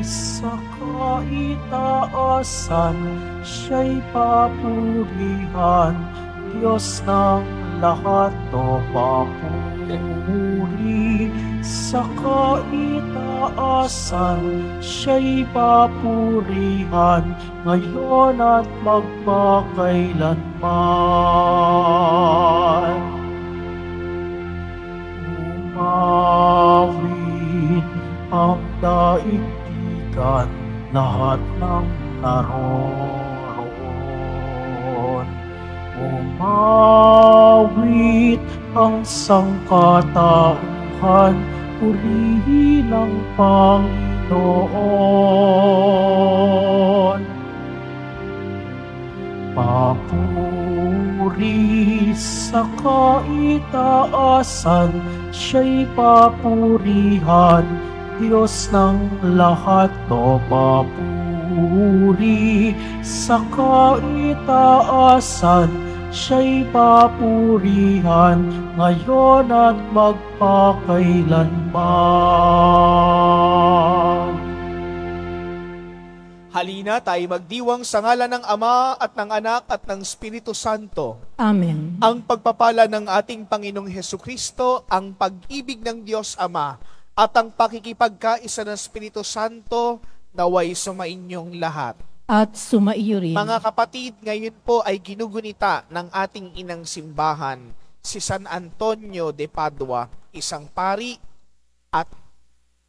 sa kaitaasan, siya'y papurihan, Diyos ng lahat o papuri. Sa kaitaasan, siya'y papurihan, ngayon at magpakailanman. Umawit ang daigdigan, lahat ng naroon. Umawit ang sangkatauhan, purihin ang Panginoon. Papuri sa kaitaasan, siya'y papurihan, Diyos ng lahat o papuri. Sa kaitaasan, siya'y papurihan, ngayon at magpakailanman. Halina tayo magdiwang sa ngalan ng Ama at ng Anak at ng Espiritu Santo. Amen. Ang pagpapala ng ating Panginoong Hesukristo, ang pag-ibig ng Diyos Ama, at ang pakikipagkaisa ng Espiritu Santo, naway sumainyong lahat. At sumaiyo rin. Mga kapatid, ngayon po ay ginugunita ng ating inang simbahan, si San Antonio de Padua, isang pari at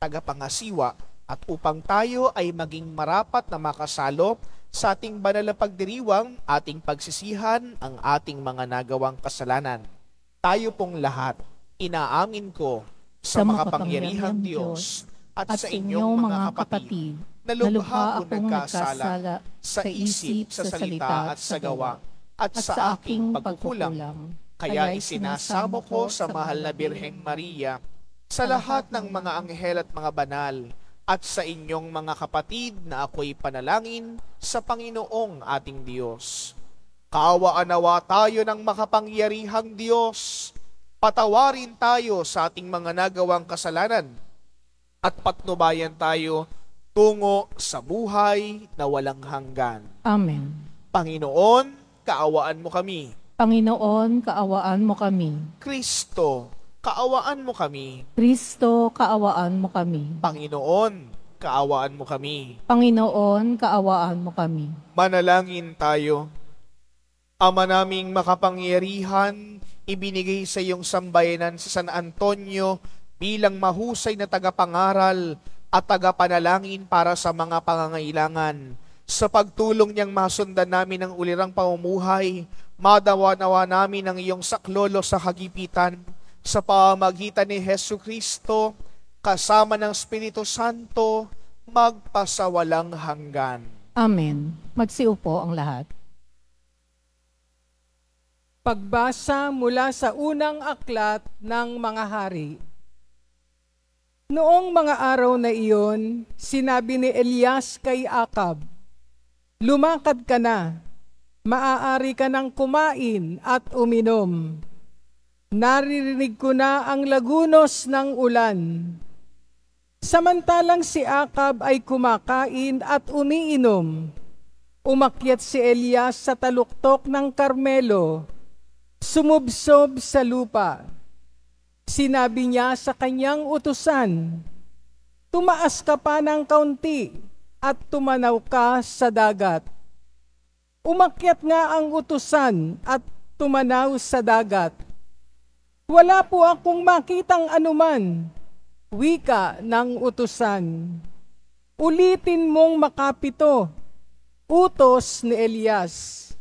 tagapangasiwa, at upang tayo ay maging marapat na makasalo sa ating banal na pagdiriwang, ating pagsisihan ang ating mga nagawang kasalanan. Tayo pong lahat, inaamin ko sa makapangyarihang Diyos at sa inyong mga kapatid, na lubha akong nagkasala sa isip, sa salita at sa gawa, at sa aking pagkukulang. Kaya isinasamo ko sa mahal na Birheng Maria, sa lahat ng mga anghel at mga banal, at sa inyong mga kapatid na ako'y panalangin sa Panginoong ating Diyos. Kaawaan nawa tayo ng makapangyarihang Diyos, patawarin tayo sa ating mga nagawang kasalanan, at patnubayan tayo tungo sa buhay na walang hanggan. Amen. Panginoon, kaawaan mo kami. Panginoon, kaawaan mo kami. Kristo, kaawaan mo kami. Kristo, kaawaan mo kami. Panginoon, kaawaan mo kami. Panginoon, kaawaan mo kami. Manalangin tayo. Ama naming makapangyarihan, ibinigay sa iyong sambayanan si San Antonio bilang mahusay na tagapangaral at tagapanalangin para sa mga pangangailangan. Sa pagtulong niyang masundan namin ang ulirang pamumuhay, madawa-nawa namin ang iyong saklolo sa kagipitan, sa pamamagitan ni Hesukristo, kasama ng Espiritu Santo, magpasawalang hanggan. Amen. Magsiupo ang lahat. Pagbasa mula sa unang aklat ng mga hari. Noong mga araw na iyon, sinabi ni Elias kay Akab, "Lumakad ka na, maaari ka nang kumain at uminom. Naririnig ko na ang lagunos ng ulan." Samantalang si Akab ay kumakain at umiinom, umakyat si Elias sa taluktok ng Karmelo, sumubsob sa lupa. Sinabi niya sa kanyang utusan, "Tumaas ka pa ng kaunti at tumanaw ka sa dagat." Umakyat nga ang utusan at tumanaw sa dagat. "Wala po akong makitang anuman," wika ng utusan. "Ulitin mong makapito," utos ni Elias.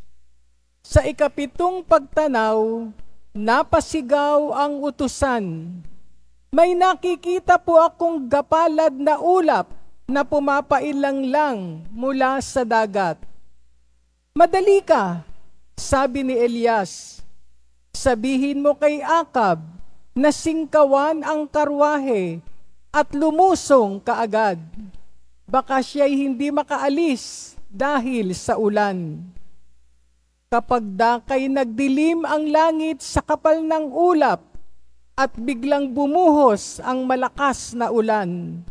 Sa ikapitong pagtanaw, napasigaw ang utusan. "May nakikita po akong gapalad na ulap na pumapailang lang mula sa dagat." "Madali ka," sabi ni Elias. "Sabihin mo kay Akab na singkawan ang karwahe at lumusong kaagad. Baka siya'y hindi makaalis dahil sa ulan." Kapag dakay nagdilim ang langit sa kapal ng ulap at biglang bumuhos ang malakas na ulan,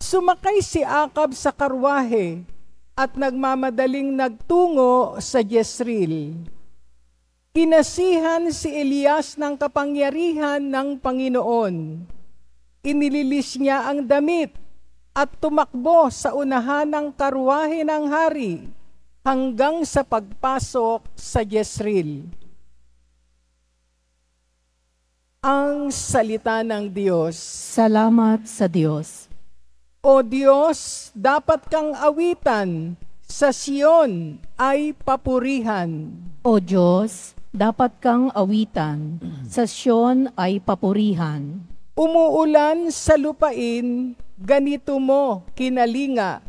Sumakay si Akab sa karwahe at nagmamadaling nagtungo sa Jezreel. Kinasihan si Elias ng kapangyarihan ng Panginoon. Inililis niya ang damit at tumakbo sa unahan ng karwahe ng hari hanggang sa pagpasok sa Jezreel. Ang salita ng Diyos. Salamat sa Diyos. O Diyos, dapat kang awitan, sa Siyon ay papurihan. O Diyos, dapat kang awitan, sa Siyon ay papurihan. Umuulan sa lupain, ganito mo kinalinga.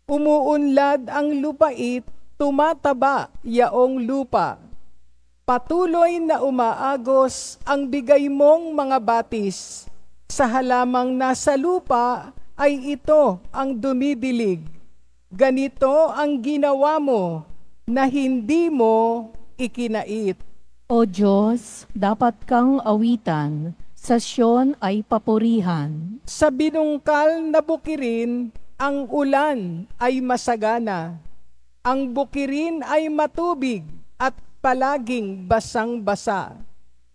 Umuunlad ang lupait, tumataba yaong lupa. Patuloy na umaagos ang bigay mong mga batis. Sa halamang nasa lupa ay ito ang dumidilig. Ganito ang ginawa mo na hindi mo ikinait. O Diyos, dapat kang awitan, sa Siyon ay papurihan. Sa binungkal na bukirin, ang ulan ay masagana. Ang bukirin ay matubig at palaging basang-basa.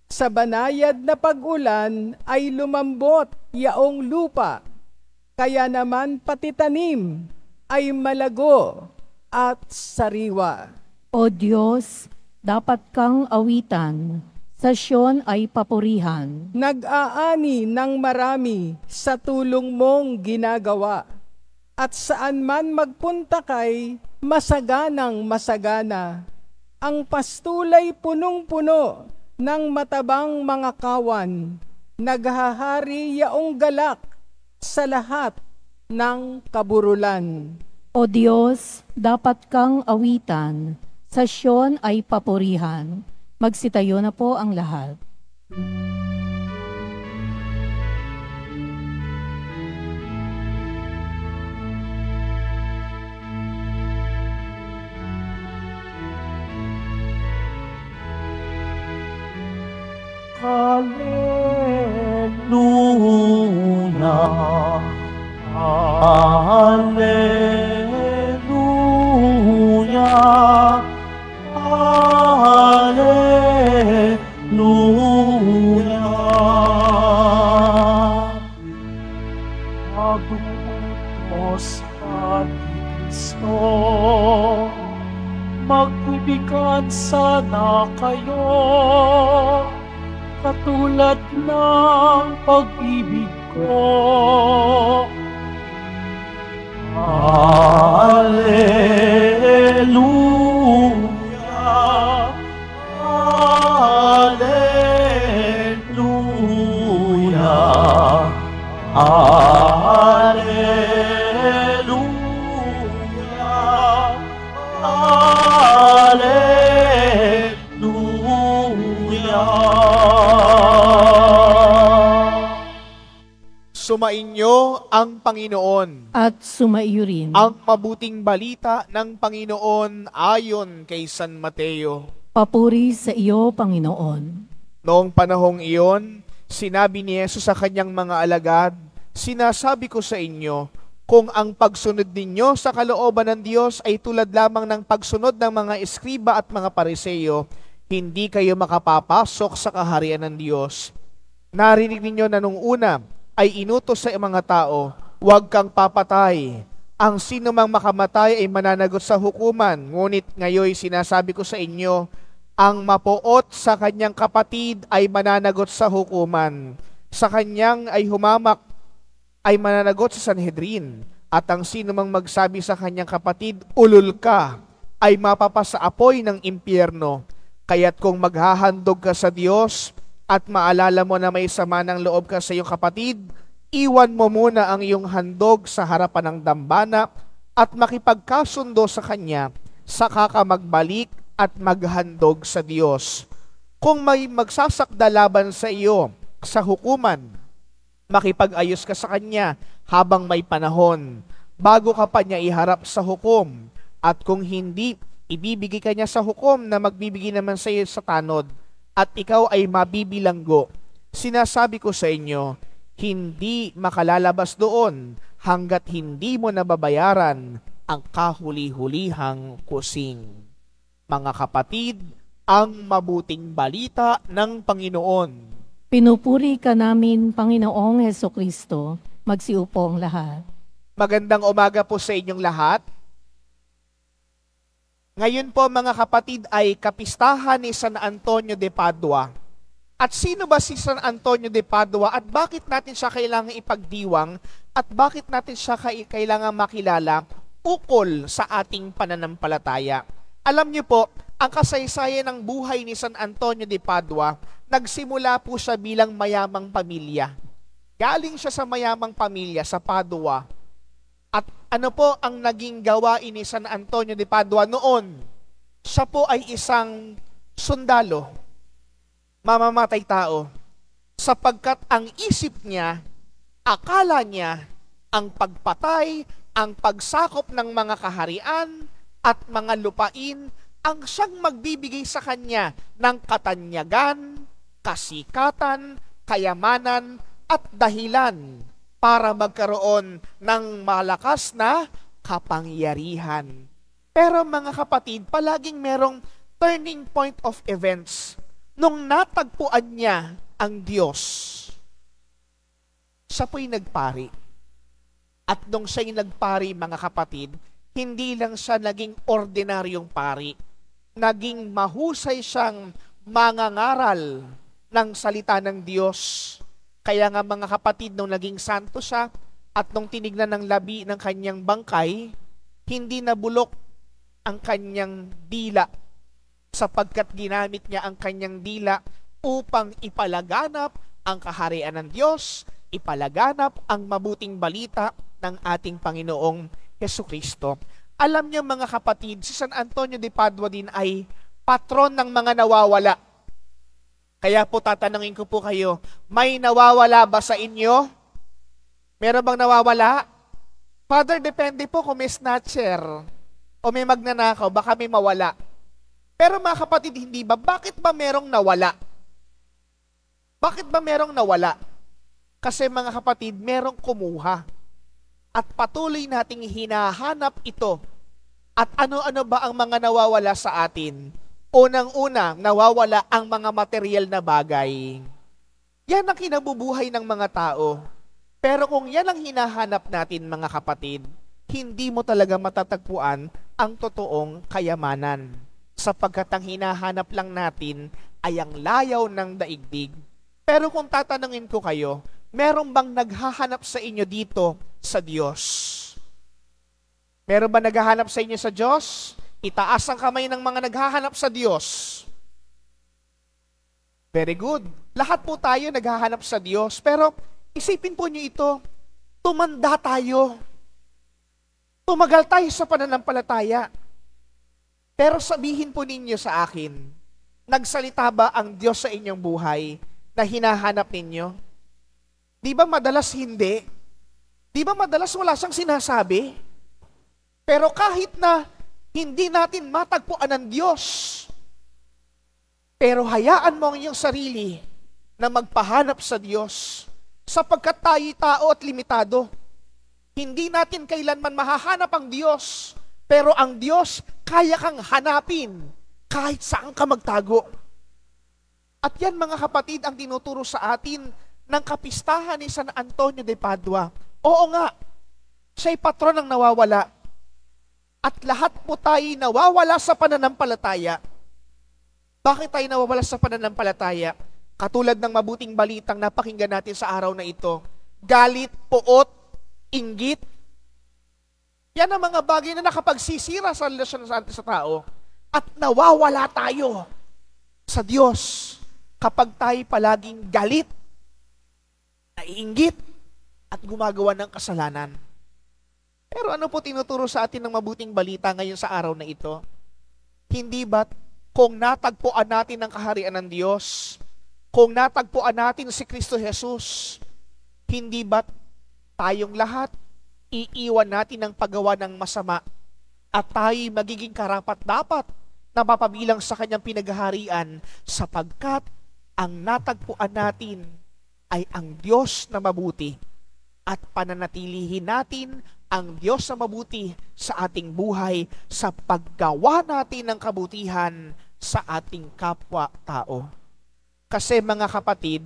Sa banayad na pag-ulan ay lumambot yaong lupa. Kaya naman pati tanim ay malago at sariwa. O Diyos, dapat kang awitan, sa Siyon ay papurihan. Nag-aani ng marami sa tulong mong ginagawa. At saan man magpunta kay, masaganang masagana. Ang pastulay punong-puno ng matabang mga kawan. Naghahari yaong galak sa lahat ng kaburulan. O Diyos, dapat kang awitan, sa Siyon ay papurihan. Magsitayo na po ang lahat. Hallelujah, Hallelujah, Hallelujah. Magutos ka ni Kristo, magbibigan sana kayo, katulad ng pag-ibig ko. Hallelujah, Hallelujah, Hallelujah, Hallelujah. Sumainyo ang Panginoon. At sumaiyo rin. Ang mabuting balita ng Panginoon ayon kay San Mateo. Papuri sa iyo, Panginoon. Noong panahong iyon, sinabi ni Yesus sa kanyang mga alagad, "Sinasabi ko sa inyo, kung ang pagsunod ninyo sa kalooban ng Diyos ay tulad lamang ng pagsunod ng mga eskriba at mga pariseyo, hindi kayo makapapasok sa kaharian ng Diyos. Narinig ninyo na nung una ay inutos sa mga tao, huwag kang papatay. Ang sino mang makamatay ay mananagot sa hukuman. Ngunit ngayon sinasabi ko sa inyo, ang mapuot sa kanyang kapatid ay mananagot sa hukuman. Sa kanyang ay humamak ay mananagot sa Sanhedrin. At ang sino mang magsabi sa kanyang kapatid, ulol ka, ay mapapasa apoy ng impyerno. Kaya't kung maghahandog ka sa Diyos at maalala mo na may sama ng loob ka sa iyong kapatid, iwan mo muna ang iyong handog sa harapan ng dambana at makipagkasundo sa Kanya, saka ka magbalik at maghandog sa Diyos. Kung may magsasakda laban sa iyo sa hukuman, makipag-ayos ka sa Kanya habang may panahon, bago ka pa niya iharap sa hukom. At kung hindi, ibibigay ka niya sa hukom na magbibigay naman sa iyo sa tanod, at ikaw ay mabibilanggo. Sinasabi ko sa inyo, hindi makalalabas doon hanggat hindi mo nababayaran ang kahuli-hulihang kusing. Mga kapatid, ang mabuting balita ng Panginoon. Pinupuri ka namin, Panginoong Hesukristo. Magsiupo ang lahat. Magandang umaga po sa inyong lahat. Ngayon po mga kapatid ay kapistahan ni San Antonio de Padua. At sino ba si San Antonio de Padua at bakit natin siya kailangang ipagdiwang at bakit natin siya kailangang makilala ukol sa ating pananampalataya? Alam niyo po, ang kasaysayan ng buhay ni San Antonio de Padua, nagsimula po siya bilang mayamang pamilya. Galing siya sa mayamang pamilya sa Padua. At ano po ang naging gawain ni San Antonio de Padua noon? Siya po ay isang sundalo, mamamatay tao, sapagkat ang isip niya, akala niya, ang pagpatay, ang pagsakop ng mga kaharian at mga lupain ang siyang magbibigay sa kanya ng katanyagan, kasikatan, kayamanan at dahilan para magkaroon ng malakas na kapangyarihan. Pero mga kapatid, palaging merong turning point of events. Nung natagpuan niya ang Diyos, siya po'y nagpari. At nung siya'y nagpari, mga kapatid, hindi lang siya naging ordinaryong pari. Naging mahusay siyang mangangaral ng salita ng Diyos. Kaya nga mga kapatid, nung naging santo siya at nung tinignan ng labi ng kanyang bangkay, hindi nabulok ang kanyang dila sapagkat ginamit niya ang kanyang dila upang ipalaganap ang kaharian ng Diyos, ipalaganap ang mabuting balita ng ating Panginoong Hesukristo. Alam niyo mga kapatid, si San Antonio de Padua din ay patron ng mga nawawala. Kaya po tatanungin ko po kayo, may nawawala ba sa inyo? Meron bang nawawala? Father, depende po kung may snatcher o may magnanakaw, baka may mawala. Pero mga kapatid, hindi ba? Bakit ba merong nawala? Bakit ba merong nawala? Kasi mga kapatid, merong kumuha. At patuloy nating hinahanap ito. At ano-ano ba ang mga nawawala sa atin? Unang-una, nawawala ang mga material na bagay. Yan ang kinabubuhay ng mga tao. Pero kung yan ang hinahanap natin mga kapatid, hindi mo talaga matatagpuan ang totoong kayamanan. Sapagkat ang hinahanap lang natin ay ang layaw ng daigdig. Pero kung tatanungin ko kayo, meron bang naghahanap sa inyo dito sa Diyos? Meron ba naghahanap sa inyo sa Diyos? Itaas ang kamay ng mga naghahanap sa Diyos. Very good. Lahat po tayo naghahanap sa Diyos. Pero isipin po niyo ito, tumanda tayo. Tumagal tayo sa pananampalataya. Pero sabihin po ninyo sa akin, nagsalita ba ang Diyos sa inyong buhay na hinahanap ninyo? Di ba madalas hindi? Di ba madalas wala siyang sinasabi? Pero kahit na hindi natin matagpuan ng Diyos, pero hayaan mo ang iyong sarili na magpahanap sa Diyos sapagkat tayo tao at limitado. Hindi natin kailanman mahahanap ang Diyos, pero ang Diyos kaya kang hanapin kahit saan ka magtago. At yan mga kapatid ang tinuturo sa atin ng kapistahan ni San Antonio de Padua. Oo nga, siya'y patron ng nawawala. At lahat po tayo nawawala sa pananampalataya. Bakit tayo nawawala sa pananampalataya? Katulad ng mabuting balitang napakinggan natin sa araw na ito. Galit, puot, inggit. Yan ang mga bagay na nakapagsisira sa relasyon sa tao. At nawawala tayo sa Diyos kapag tayo palaging galit, naiinggit, at gumagawa ng kasalanan. Pero ano po tinuturo sa atin ng mabuting balita ngayon sa araw na ito? Hindi ba't kung natagpuan natin ang kaharian ng Diyos, kung natagpuan natin si Kristo Jesus, hindi ba't tayong lahat iiwan natin ang paggawa ng masama at tayo magiging karapat-dapat na mapabilang sa kanyang pinaghaharian sapagkat ang natagpuan natin ay ang Diyos na mabuti at pananatilihin natin ang Diyos na mabuti sa ating buhay sa paggawa natin ng kabutihan sa ating kapwa-tao. Kasi mga kapatid,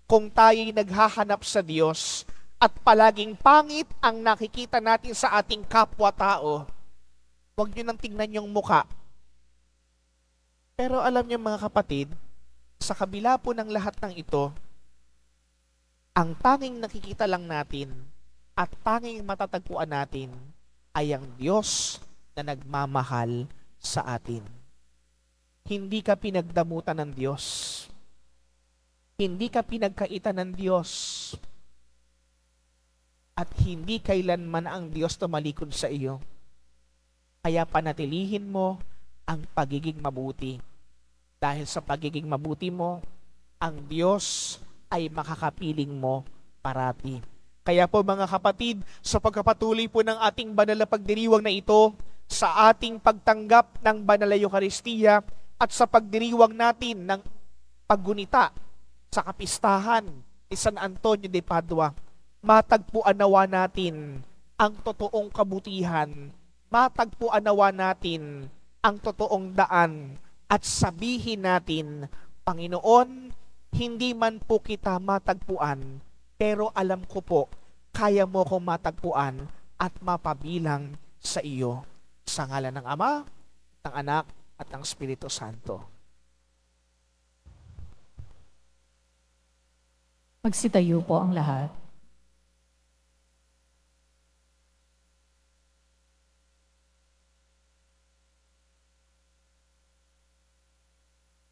kung tayo'y naghahanap sa Diyos at palaging pangit ang nakikita natin sa ating kapwa-tao, huwag nyo nang tingnan yung muka. Pero alam niyo mga kapatid, sa kabila po ng lahat ng ito, ang tanging nakikita lang natin at tanging matatagpuan natin ay ang Diyos na nagmamahal sa atin. Hindi ka pinagdamutan ng Diyos. Hindi ka pinagkaitan ng Diyos. At hindi kailanman ang Diyos tumalikod sa iyo. Kaya panatilihin mo ang pagiging mabuti. Dahil sa pagiging mabuti mo, ang Diyos ay makakapiling mo parati. Kaya po mga kapatid, sa pagkapatuloy po ng ating banal na pagdiriwang na ito, sa ating pagtanggap ng banal na Eucharistia at sa pagdiriwang natin ng paggunita sa kapistahan ni San Antonio de Padua, matagpuan nawa natin ang totoong kabutihan, matagpuan nawa natin ang totoong daan at sabihin natin, Panginoon, hindi man po kita matagpuan, pero alam ko po, kaya mo kong matagpuan at mapabilang sa iyo. Sa ngalan ng Ama, ng Anak, at ng Espiritu Santo. Magsitayo po ang lahat.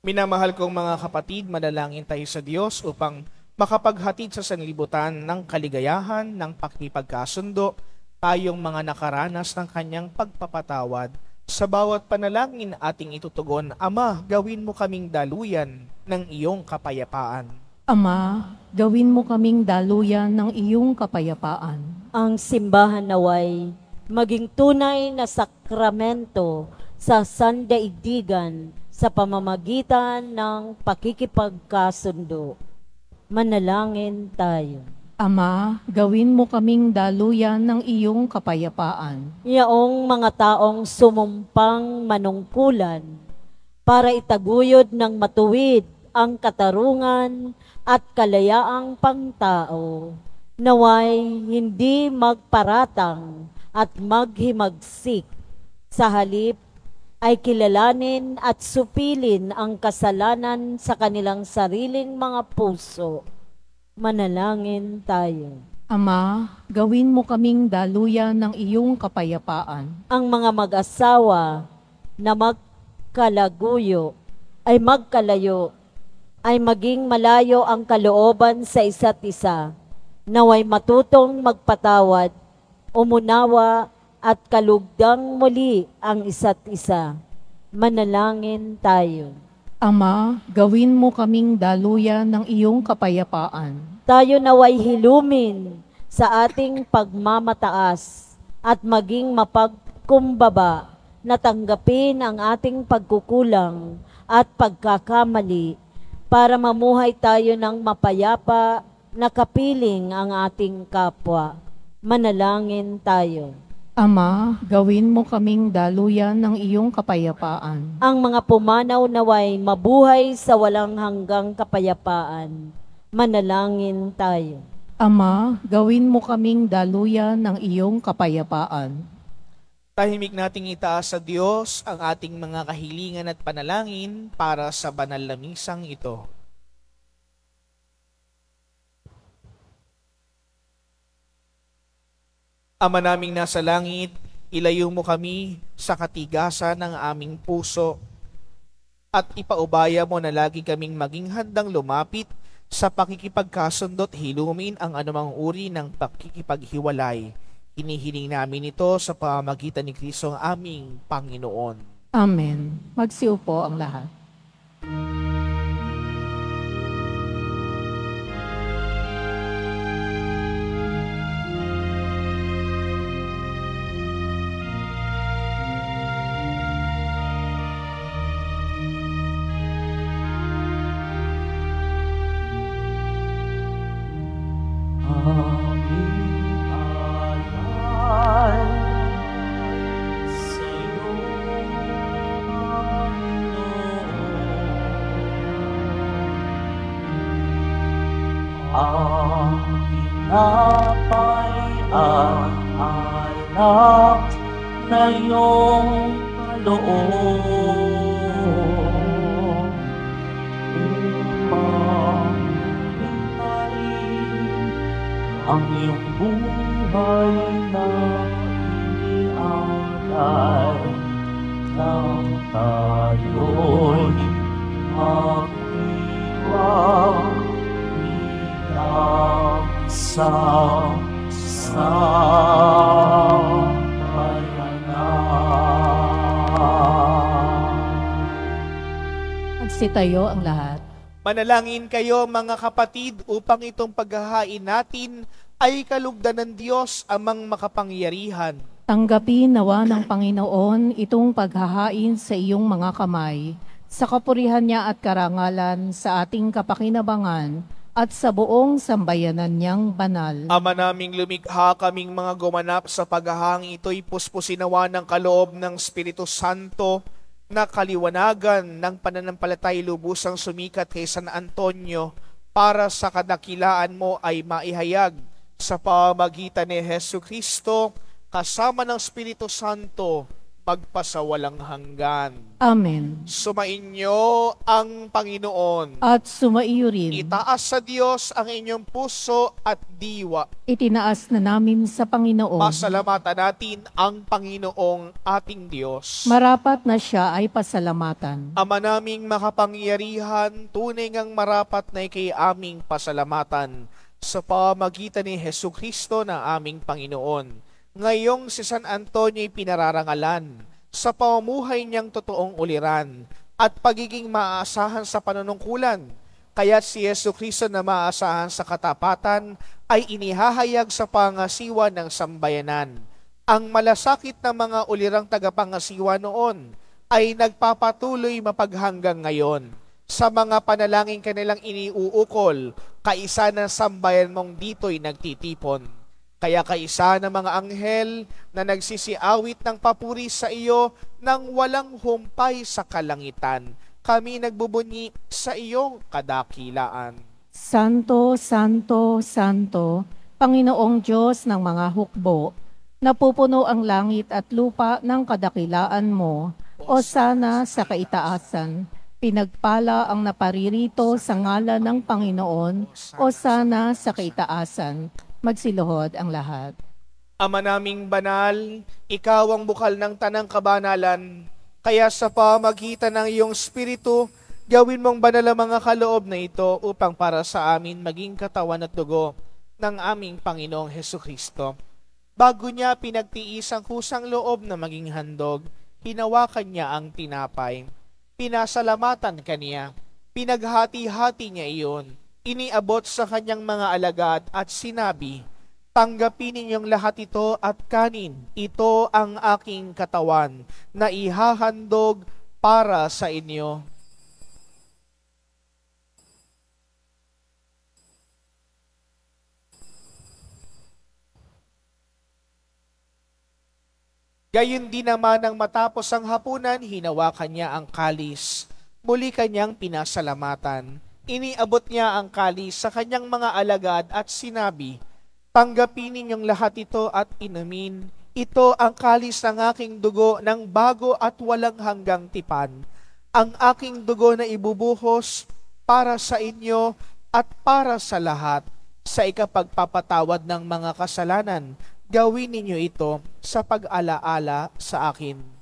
Minamahal kong mga kapatid, manalangin tayo sa Diyos upang makapaghatid sa sanlibutan ng kaligayahan, ng pakikipagkasundo, tayong mga nakaranas ng kanyang pagpapatawad. Sa bawat panalangin ating itutugon, Ama, gawin mo kaming daluyan ng iyong kapayapaan. Ama, gawin mo kaming daluyan ng iyong kapayapaan. Ang simbahan naway maging tunay na sakramento sa sandaigdigan sa pamamagitan ng pakikipagkasundo. Manalangin tayo. Ama, gawin mo kaming daluyan ng iyong kapayapaan. Yaong mga taong sumumpang manungkulan para itaguyod ng matuwid ang katarungan at kalayaang pangtao, naway hindi magparatang at maghimagsik, sa halip ay kilalanin at supilin ang kasalanan sa kanilang sariling mga puso. Manalangin tayo. Ama, gawin mo kaming daluyan ng iyong kapayapaan. Ang mga mag-asawa na magkalayo ay maging malayo ang kalooban sa isa't isa, naway matutong magpatawad, umunawa at kalugdang muli ang isa't isa. Manalangin tayo. Ama, gawin mo kaming daluyan ng iyong kapayapaan. Tayo naway hilumin sa ating pagmamataas at maging mapagkumbaba na tanggapin ang ating pagkukulang at pagkakamali para mamuhay tayo ng mapayapa na kapiling ang ating kapwa. Manalangin tayo. Ama, gawin mo kaming daluyan ng iyong kapayapaan. Ang mga pumanaw naway mabuhay sa walang hanggang kapayapaan. Manalangin tayo. Ama, gawin mo kaming daluyan ng iyong kapayapaan. Tahimik nating itaas sa Diyos ang ating mga kahilingan at panalangin para sa banal na misang ito. Ama naming nasa langit, ilayo mo kami sa katigasan ng aming puso at ipaubaya mo na lagi kaming maging handang lumapit sa pakikipagkasundot hilumin ang anumang uri ng pakikipaghiwalay. Hinihiling namin ito sa pamamagitan ni Kristo ang aming Panginoon. Amen. Magsiupo ang lahat. Amen. ang tinapay at alak na iyong kaloob upang hintayin ang iyong buhay na inialay nang tayo'y magdiwang bilang Magsitayo ang lahat. Manalangin kayo mga kapatid upang itong paghahain natin ay kalugdan ng Diyos amang makapangyarihan. Tanggapin nawa ng Panginoon itong paghahain sa iyong mga kamay, sa kapurihan niya at karangalan sa ating kapakinabangan at sa buong sambayanan niyang banal. Ama naming lumikha, kaming mga gumanap sa paghahang ito'y puspusinawa ng kaloob ng Espiritu Santo na kaliwanagan ng pananampalatay lubusang sumikat kay San Antonio para sa kadakilaan mo ay maihayag sa pamagitan ni Jesucristo kasama ng Espiritu Santo magpasawalang hanggan. Amen. Sumainyo ang Panginoon. At sumaiyo rin. Itaas sa Diyos ang inyong puso at diwa. Itinaas na namin sa Panginoon. Pasalamatan natin ang Panginoong ating Diyos. Marapat na siya ay pasalamatan. Ama naming makapangyarihan, tunay ngang marapat na ikay aming pasalamatan sa pamagitan ni Jesucristo na aming Panginoon. Ngayong si San Antonio'y pinararangalan sa pamumuhay niyang totoong uliran at pagiging maaasahan sa panunungkulan. Kaya't si Jesucristo na maaasahan sa katapatan ay inihahayag sa pangasiwa ng sambayanan. Ang malasakit na mga ulirang tagapangasiwa noon ay nagpapatuloy mapaghanggang ngayon. Sa mga panalangin kanilang iniuukol, kaisa ng sambayan mong dito'y nagtitipon. Kaya kaisa ng mga anghel na nagsisiawit ng papuri sa iyo nang walang humpay sa kalangitan, kami nagbubunyi sa iyong kadakilaan. Santo, Santo, Santo, Panginoong Diyos ng mga hukbo, napupuno ang langit at lupa ng kadakilaan mo, o sana sa kaitaasan. Pinagpala ang naparirito sa ngalan ng Panginoon, o sana sa kaitaasan. Magsiluhod ang lahat. Ama naming banal, ikaw ang bukal ng tanang kabanalan, kaya sa pamagitan ng iyong Espiritu, gawin mong banal ang mga kaloob na ito upang para sa amin maging katawan at dugo ng aming Panginoong Hesukristo. Bago niya pinagtiis ang kusang loob na maging handog, hinawakan niya ang tinapay. Pinasalamatan kaniya, pinaghati-hati niya iyon, iniabot sa kanyang mga alagad at sinabi, tanggapin ninyong lahat ito at kanin. Ito ang aking katawan na ihahandog para sa inyo. Gayon din naman nang matapos ang hapunan, hinawakan niya ang kalis. Muli kanyang pinasalamatan. Iniabot niya ang kalis sa kanyang mga alagad at sinabi, tanggapin ninyong lahat ito at inumin. Ito ang kalis ng aking dugo ng bago at walang hanggang tipan. Ang aking dugo na ibubuhos para sa inyo at para sa lahat. Sa ikapagpapatawad ng mga kasalanan, gawin ninyo ito sa pag-alaala sa akin.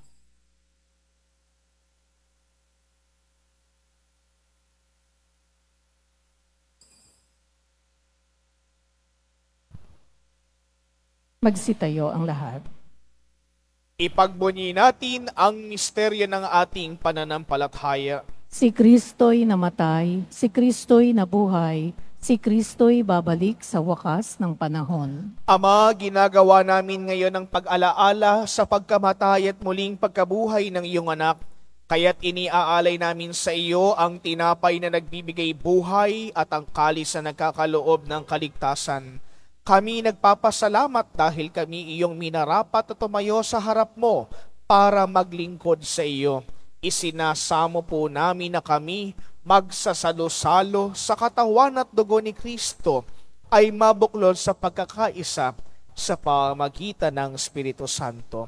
Magsitayo ang lahat. Ipagbunyi natin ang misteryo ng ating pananampalataya. Si Kristo'y namatay, si Kristo'y nabuhay, si Kristo'y babalik sa wakas ng panahon. Ama, ginagawa namin ngayon ang pag-alaala sa pagkamatay at muling pagkabuhay ng iyong anak. Kaya't iniaalay namin sa iyo ang tinapay na nagbibigay buhay at ang kalis na nagkakaloob ng kaligtasan. Kami nagpapasalamat dahil kami iyong minarapat at tumayo sa harap mo para maglingkod sa iyo. Isinasamo po namin na kami magsasalo-salo sa katawan at dugo ni Kristo ay mabuklod sa pagkakaisa sa pamagitan ng Espiritu Santo.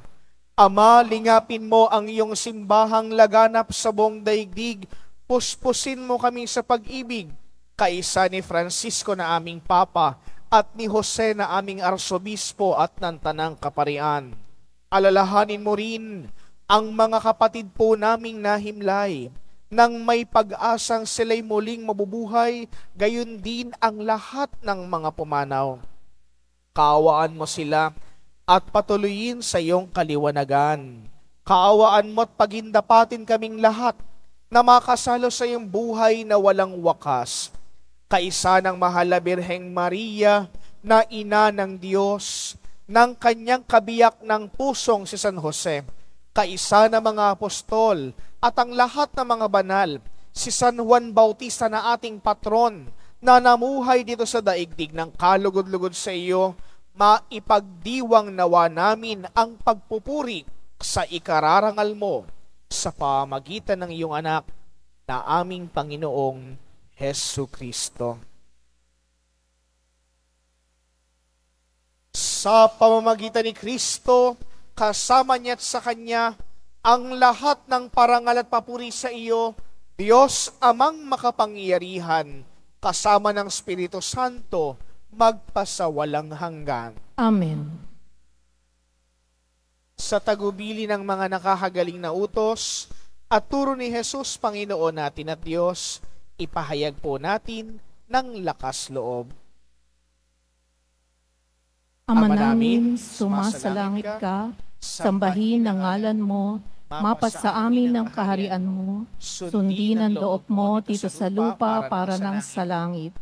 Ama, lingapin mo ang iyong simbahang laganap sa buong daigdig. Puspusin mo kami sa pag-ibig, kaisa ni Francisco na aming Papa at ni Jose na aming Arsobispo at ng Tanang Kaparian. Alalahanin mo rin ang mga kapatid po naming nahimlay, nang may pag-asang sila'y muling mabubuhay, gayon din ang lahat ng mga pumanaw. Kaawaan mo sila at patuloyin sa iyong kaliwanagan. Kaawaan mo at pagindapatin kaming lahat na makasalo sa iyong buhay na walang wakas. Kaisa ng mahal na Birheng Maria na ina ng Diyos, ng kanyang kabiyak ng pusong si San Jose, kaisa ng mga apostol, at ang lahat ng mga banal, si San Juan Bautista na ating patron, na namuhay dito sa daigdig ng kalugod-lugod sa iyo, maipagdiwang nawa namin ang pagpupuri sa ikararangal mo sa pamagitan ng iyong anak na aming Panginoong Hesu Kristo. Sa pamamagitan ni Kristo, kasama niya at sa Kanya, ang lahat ng parangal at papuri sa iyo, Diyos Amang makapangyarihan, kasama ng Espiritu Santo, magpasawalang hanggan. Amen. Sa tagubili ng mga nakahagaling na utos, at turo ni Jesus, Panginoon natin at Diyos, ipahayag po natin ng lakas loob. Ama namin, sumasalangit ka, sambahin ang ngalan mo, mapasa amin ang kaharian mo, sundin ang loob mo dito sa lupa para ng sa langit.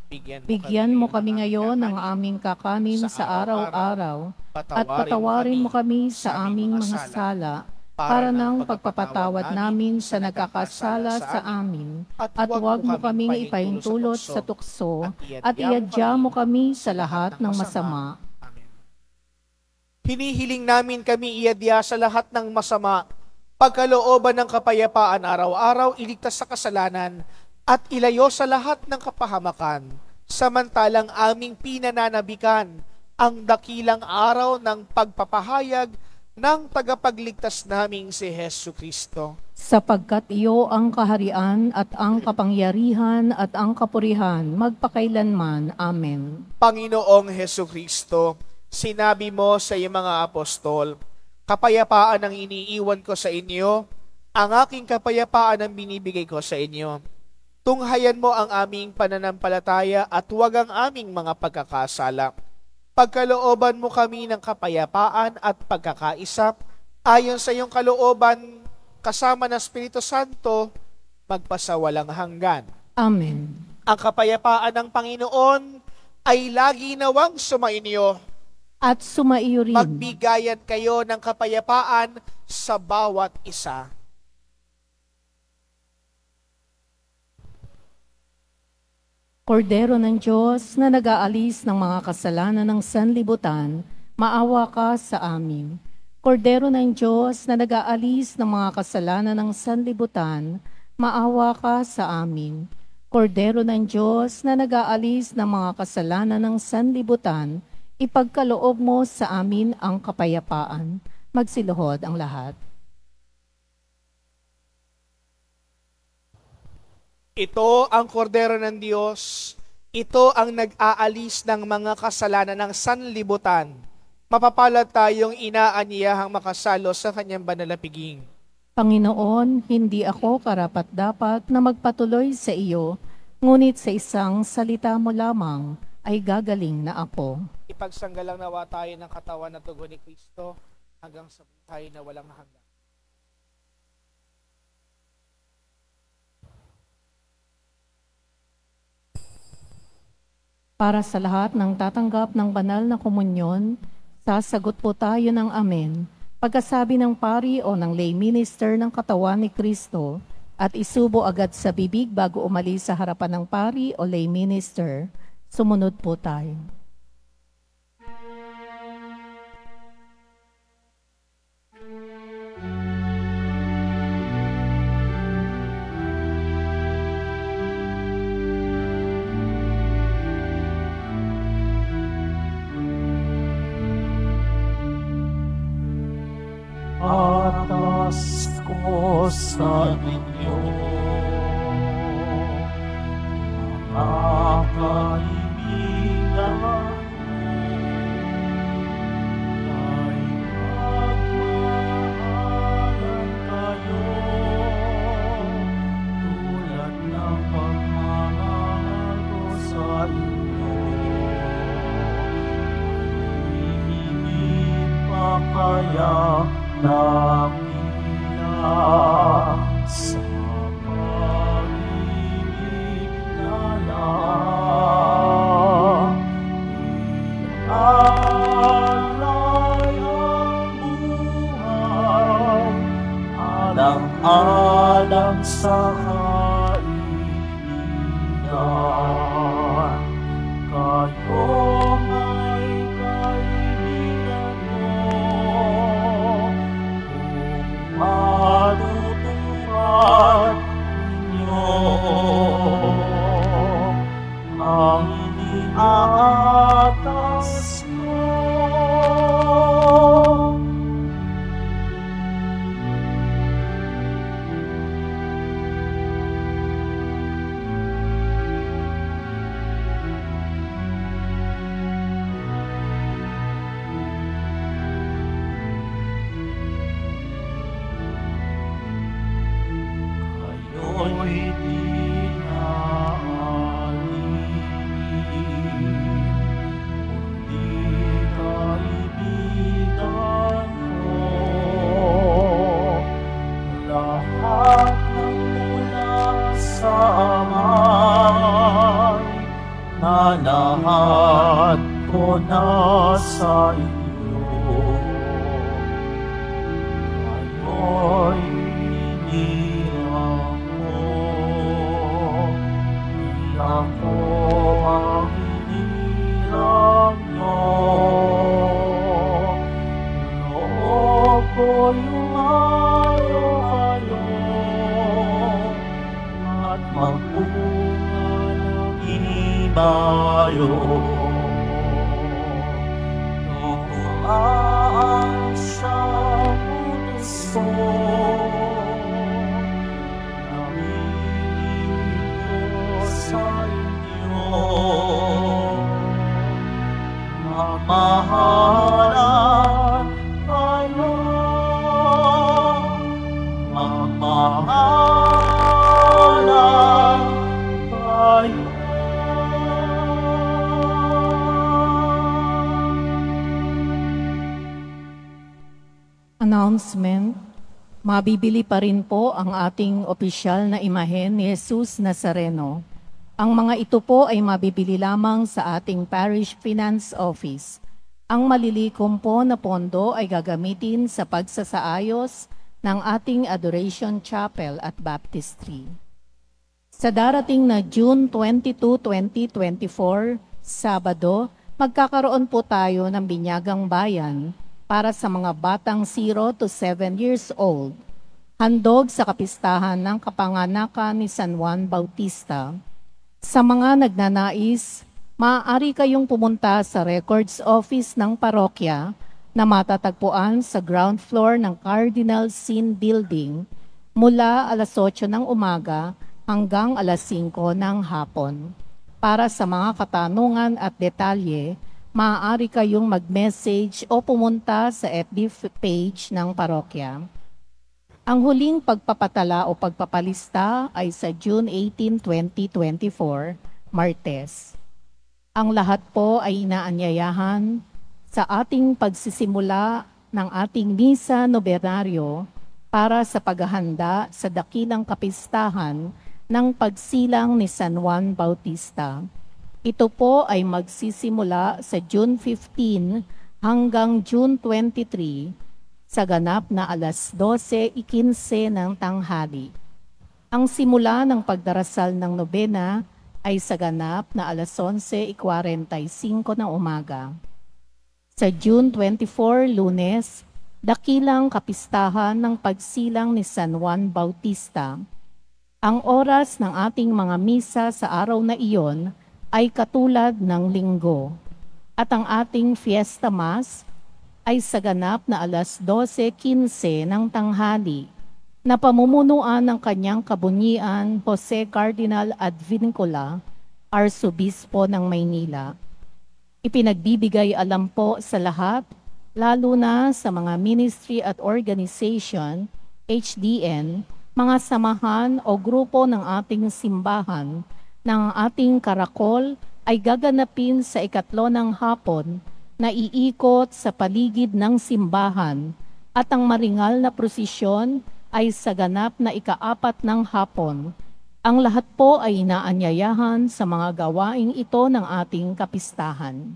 Bigyan mo kami ngayon ng aming kakanin sa araw-araw, at patawarin mo kami sa aming mga sala, para ng pagpapatawad namin sa nagkakasala sa amin, at huwag mo kaming ipahintulot sa tukso, at iadya mo kami sa lahat ng masama. Hinihiling namin kami iadya sa lahat ng masama, pagkalooban ng kapayapaan araw-araw, iligtas sa kasalanan, at ilayo sa lahat ng kapahamakan, samantalang aming pinananabikan ang dakilang araw ng pagpapahayag ng tagapagligtas naming si Hesu Kristo. Sapagkat iyo ang kaharian at ang kapangyarihan at ang kapurihan magpakailanman. Amen. Panginoong Hesu Kristo, sinabi mo sa iyong mga apostol, kapayapaan ang iniiwan ko sa inyo, ang aking kapayapaan ang binibigay ko sa inyo. Tunghayan mo ang aming pananampalataya at huwag ang aming mga pagkakasala. Pagkalooban mo kami ng kapayapaan at pagkakaisa, ayon sa iyong kalooban, kasama ng Espiritu Santo, magpasawalang hanggan. Amen. Ang kapayapaan ng Panginoon ay lagi nawang sumainyo. At sumaiyo rin. Magbigayan kayo ng kapayapaan sa bawat isa. Kordero ng Diyos na nag-aalis ng mga kasalanan ng sanlibutan, maawa ka sa amin. Kordero ng Diyos na nag-aalis ng mga kasalanan ng sanlibutan, maawa ka sa amin. Kordero ng Diyos na nag-aalis ng mga kasalanan ng sanlibutan, ipagkaloob mo sa amin ang kapayapaan. Magsiluhod ang lahat. Ito ang kordero ng Diyos. Ito ang nag-aalis ng mga kasalanan ng sanlibutan. Mapapalad tayong inaanyayahang makasalo sa kanyang banal na piging. Panginoon, hindi ako karapat-dapat na magpatuloy sa iyo, ngunit sa isang salita mo lamang ay gagaling na ako. Ipagsanggalang nawa tayo ng katawan at dugo ni Kristo hanggang sa buhay na walang hanggan. Para sa lahat ng tatanggap ng banal na komunyon, sasagot po tayo ng amen. Pagkasabi ng pari o ng lay minister ng katawan ni Kristo at isubo agad sa bibig bago umalis sa harapan ng pari o lay minister, sumunod po tayo. ko sa inyo, mga kaibigan. Ay magmahalan kayo, tulad ng pagmamahal ko sa inyo. Hihigit pa kaya dakila sa pag-ibig na lang. Alay ang buhay, alang-alang sa kaibigan. Kayo ay kaibigan ko, kung matutuhan ninyo ang iniaatas ko. Kayo'y di naalipin, kundi kaibigan ko. Lahat ng mula sa amay, nalahat ko na sa inyo. Kayo'y hinirang ko, di ako ang hinirang nyo. Loob ko lumayo kayo at magbunga ng ibayo. Tumaan sa puso, namimili ko sa inyo. Mamahalan kayo, mamahalan kayo. Announcement, mabibili pa rin po ang ating opisyal na imahen ni Jesus Nazareno. Ang mga ito po ay mabibili lamang sa ating Parish Finance Office. Ang malilikom po na pondo ay gagamitin sa pagsasaayos ng ating Adoration Chapel at Baptistry. Sa darating na June 22, 2024, Sabado, magkakaroon po tayo ng Binyagang Bayan para sa mga batang 0 to 7 years old. Handog sa kapistahan ng kapanganakan ni San Juan Bautista. Sa mga nagnanais, maaari kayong pumunta sa Records Office ng parokya na matatagpuan sa ground floor ng Cardinal Sin Building mula alas 8 ng umaga hanggang alas 5 ng hapon. Para sa mga katanungan at detalye, maaari kayong mag-message o pumunta sa FB page ng parokya. Ang huling pagpapatala o pagpapalista ay sa June 18, 2024, Martes. Ang lahat po ay inaanyayahan sa ating pagsisimula ng ating misa nobenaryo para sa paghahanda sa dakilang kapistahan ng pagsilang ni San Juan Bautista. Ito po ay magsisimula sa June 15 hanggang June 23 sa ganap na alas 12:15 ng tanghali. Ang simula ng pagdarasal ng nobena ay sa ganap na alas 11:45 ng umaga. Sa June 24, Lunes, dakilang kapistahan ng pagsilang ni San Juan Bautista. Ang oras ng ating mga misa sa araw na iyon ay katulad ng linggo, at ang ating Fiesta Mass ay sa ganap na alas 12:15 ng tanghali. na pamumunuan ng kanyang kabunyian Jose Cardinal Advincula, Arsobispo ng Maynila. Ipinagbibigay alam po sa lahat, lalo na sa mga ministry at organization, HDN, mga samahan o grupo ng ating simbahan, ng ating karakol ay gaganapin sa 3 ng hapon na iikot sa paligid ng simbahan at ang maringal na prosesyon ay sa ganap na 4 ng hapon. Ang lahat po ay inaanyayahan sa mga gawaing ito ng ating kapistahan.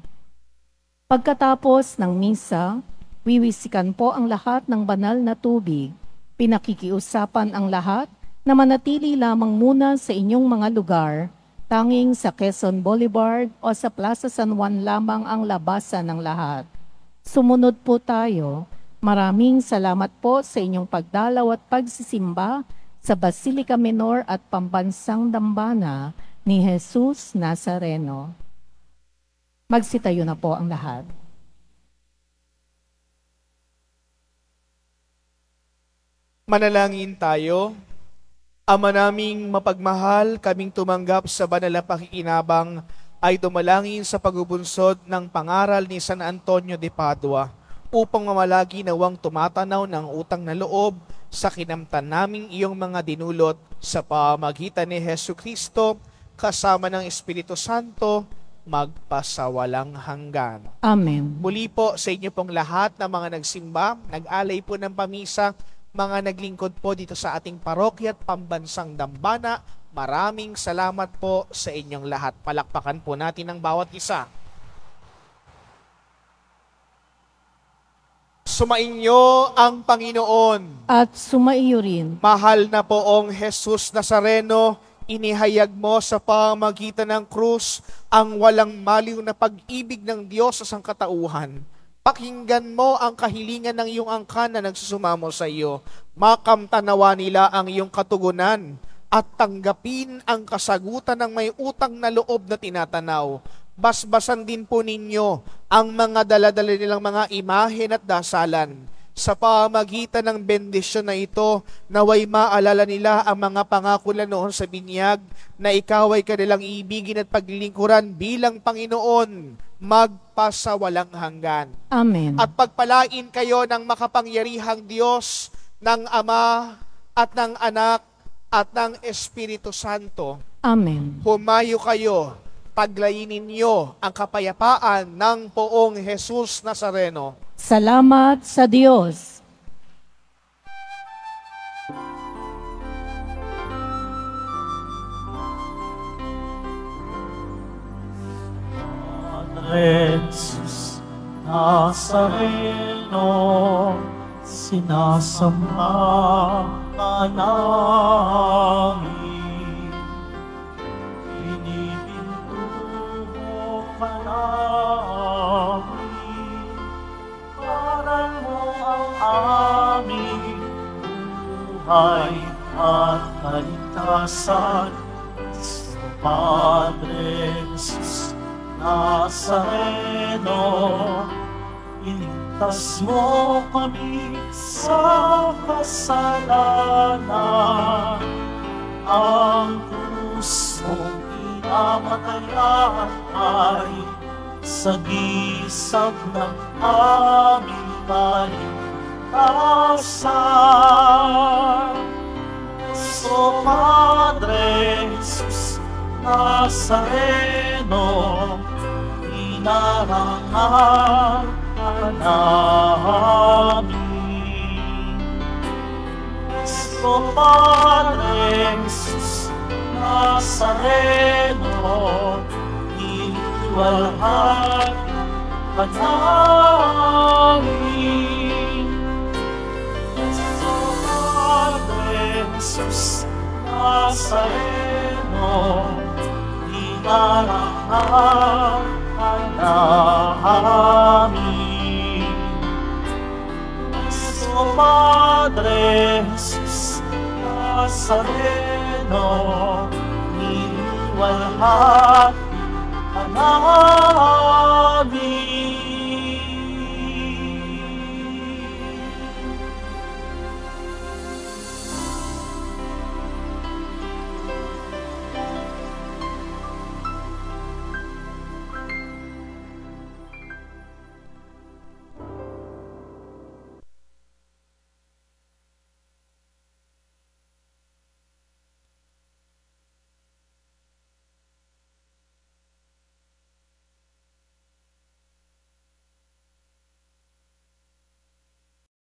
Pagkatapos ng misa, wiwisikan po ang lahat ng banal na tubig. Pinakikiusapan ang lahat na manatili lamang muna sa inyong mga lugar, tanging sa Quezon Boulevard o sa Plaza San Juan lamang ang labasan ng lahat. Sumunod po tayo. Maraming salamat po sa inyong pagdalaw at pagsisimba sa Basilica Minor at Pambansang Dambana ni Jesus Nazareno. Magsitayo na po ang lahat. Manalangin tayo. Ama naming mapagmahal, kaming tumanggap sa banal na pakikinabang ay dumalangin sa pagbubunsod ng pangaral ni San Antonio de Padua upang mamalagi nawang tumatanaw ng utang na loob sa kinamtan naming iyong mga dinulot sa pamagitan ni Jesucristo kasama ng Espiritu Santo magpasawalang hanggan. Amen. Muli po sa inyo pong lahat na mga nagsimba, nag-alay po ng pamisa, mga naglingkod po dito sa ating parokya at Pambansang Dambana, maraming salamat po sa inyong lahat. Palakpakan po natin ang bawat isa. Sumainyo ang Panginoon. At sumaiyo rin. Mahal na poong Jesus Nazareno, inihayag mo sa pamagitan ng krus ang walang maliw na pag-ibig ng Diyos sa sangkatauhan. Pakinggan mo ang kahilingan ng iyong angkan na nagsusumamo sa iyo. Makamtanawa nila ang iyong katugunan at tanggapin ang kasagutan ng may utang na loob na tinatanaw. Basbasan din po ninyo ang mga daladala nilang mga imahen at dasalan. Sa pamagitan ng bendisyon na ito, naway maalala nila ang mga pangako na noon sa binyag na ikaw ay kanilang ibigin at paglilingkuran bilang Panginoon, magpasawalang hanggan. Amen. At pagpalain kayo ng makapangyarihang Diyos, ng Ama at ng Anak at ng Espiritu Santo. Amen. Humayo kayo, paglayinin niyo ang kapayapaan ng poong Jesus Nazareno. Salamat sa Diyos. Padre Jesus Nazareno, sinasamba ka namin. Pinipintuho ka namin. Paran mo ang aming buhay at kaligtasan. Sa Padre Jesus Nazareno, iligtas mo kami sa kasalanan. Ang krus mong pinamatayan ay sagisag ng aming kaligtasan. So Padre Jesus Nazareno, inarangal ka namin. So Padre Jesus Nazareno, iniwalhati ka namin. So Padre Jesus Nazareno, inarangal ka namin. So Padre Jesus Nazareno, iniwalhati ka namin.